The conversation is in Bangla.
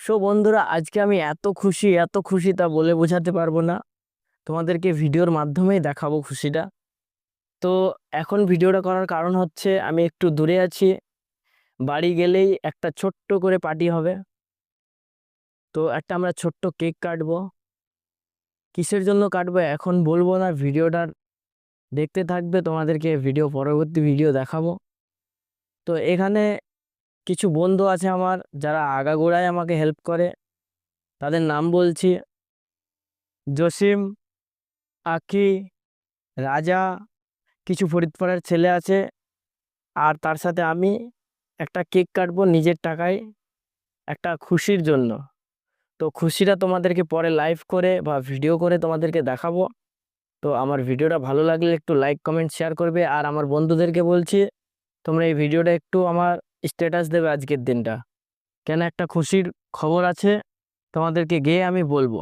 সো বন্ধুরা, আজকে আমি এত খুশি তা বলে বোঝাতে পারবো না। তোমাদেরকে ভিডিওর মাধ্যমেই দেখাবো খুশিটা। তো এখন ভিডিওটা করার কারণ হচ্ছে আমি একটু দূরে আছি। বাড়ি গেলেই একটা ছোট্ট করে পার্টি হবে। তো একটা আমরা ছোট্ট কেক কাটবো। কিসের জন্য কাটবো এখন বলবো না, ভিডিওটা দেখতে থাকবে, তোমাদেরকে পরবর্তী ভিডিও দেখাবো। তো এখানে কিছু বন্ধু আছে আমার, যারা আগাগোড়ায় আমাকে হেল্প করে। তাদের নাম বলছি: জসিম, আকি, রাজা, কিছু ফরিদপুরের ছেলে আছে, আর তার সাথে আমি একটা কেক কাটবো নিজের টাকায়, একটা খুশির জন্য। তো খুশিটা তোমাদেরকে পরে লাইভ করে বা ভিডিও করে তোমাদেরকে দেখাবো। তো আমার ভিডিওটা ভালো লাগলে একটু লাইক কমেন্ট শেয়ার করবে, আর আমার বন্ধুদেরকে বলছি তোমরা এই ভিডিওটা একটু আমার স্ট্যাটাস দেবে আজকের দিনটা, কেন একটা খুশির খবর আছে, তোমাদেরকে গিয়ে আমি বলবো।